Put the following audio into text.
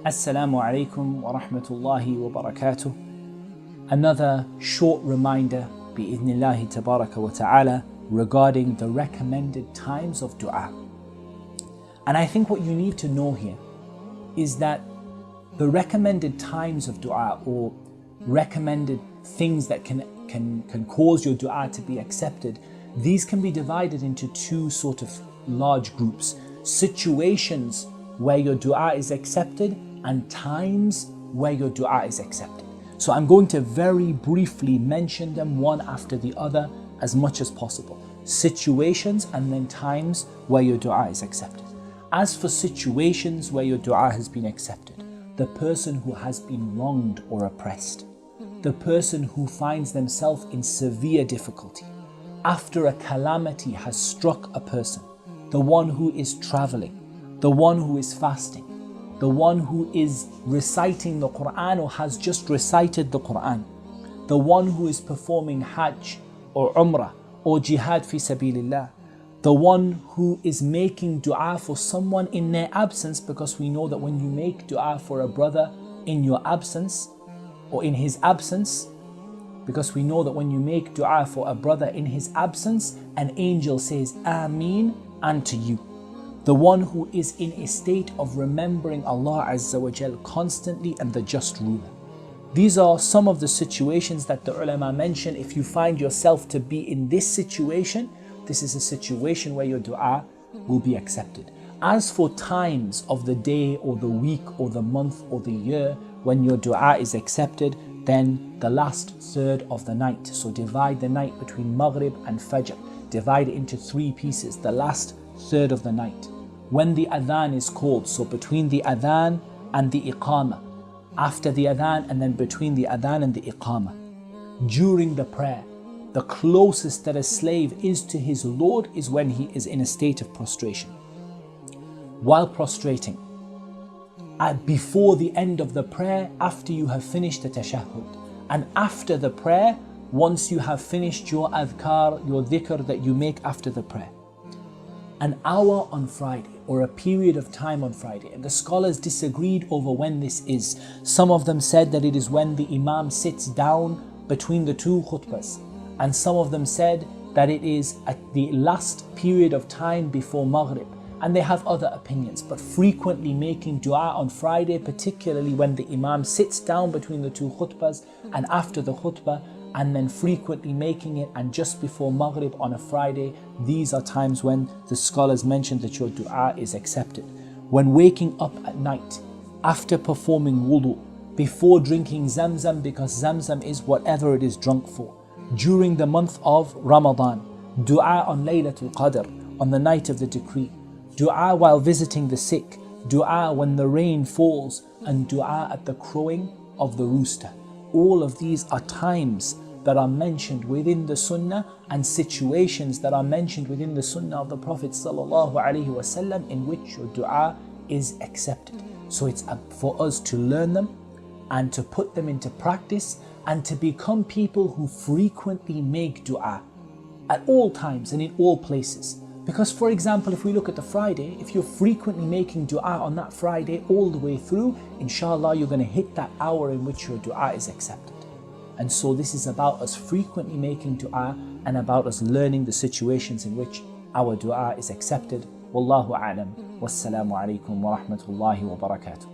Assalamu alaikum wa rahmatullahi wa barakatuh. Another short reminder, bi'idhnillahi tabaraka wa ta'ala, regarding the recommended times of dua. And I think what you need to know here is that the recommended times of dua, or recommended things that can cause your dua to be accepted, these can be divided into two sort of large groups: situations where your dua is accepted and times where your dua is accepted. So I'm going to very briefly mention them one after the other as much as possible. Situations and then times where your dua is accepted. As for situations where your dua has been accepted, the person who has been wronged or oppressed, the person who finds themselves in severe difficulty, after a calamity has struck a person, the one who is traveling, the one who is fasting, the one who is reciting the Quran or has just recited the Quran, the one who is performing Hajj or Umrah or Jihad fi sabilillah, the one who is making dua for someone in their absence, because we know that when you make dua for a brother in your absence or in his absence, because we know that when you make dua for a brother in his absence, an angel says Ameen unto you. The one who is in a state of remembering Allah Azza wa Jal constantly, and the just ruler. These are some of the situations that the ulama mention. If you find yourself to be in this situation, this is a situation where your dua will be accepted. As for times of the day or the week or the month or the year when your dua is accepted, then the last third of the night. So divide the night between Maghrib and Fajr. Divide it into three pieces. The last third of the night, when the adhan is called, so between the adhan and the iqamah, after the adhan and then between the adhan and the iqamah, during the prayer, the closest that a slave is to his Lord is when he is in a state of prostration. While prostrating, before the end of the prayer, after you have finished the tashahhud, and after the prayer, once you have finished your adhkar, your dhikr that you make after the prayer. An hour on Friday, or a period of time on Friday, and the scholars disagreed over when this is. Some of them said that it is when the Imam sits down between the two khutbahs, and some of them said that it is at the last period of time before Maghrib, and they have other opinions. But frequently making dua on Friday, particularly when the Imam sits down between the two khutbahs and after the khutbah, and then frequently making it and just before Maghrib on a Friday, these are times when the scholars mention that your dua is accepted. When waking up at night, after performing wudu, before drinking Zamzam, because Zamzam is whatever it is drunk for, during the month of Ramadan, dua on Laylatul Qadr, on the night of the decree, dua while visiting the sick, dua when the rain falls, and dua at the crowing of the rooster. All of these are times that are mentioned within the Sunnah and situations that are mentioned within the Sunnah of the Prophet ﷺ in which your dua is accepted. So it's up for us to learn them and to put them into practice and to become people who frequently make dua at all times and in all places. Because, for example, if we look at the Friday, if you're frequently making dua on that Friday all the way through, inshallah, you're going to hit that hour in which your dua is accepted. And so this is about us frequently making dua and about us learning the situations in which our dua is accepted. Wallahu a'lam. Wassalamu alaikum wa rahmatullahi wa barakatuh.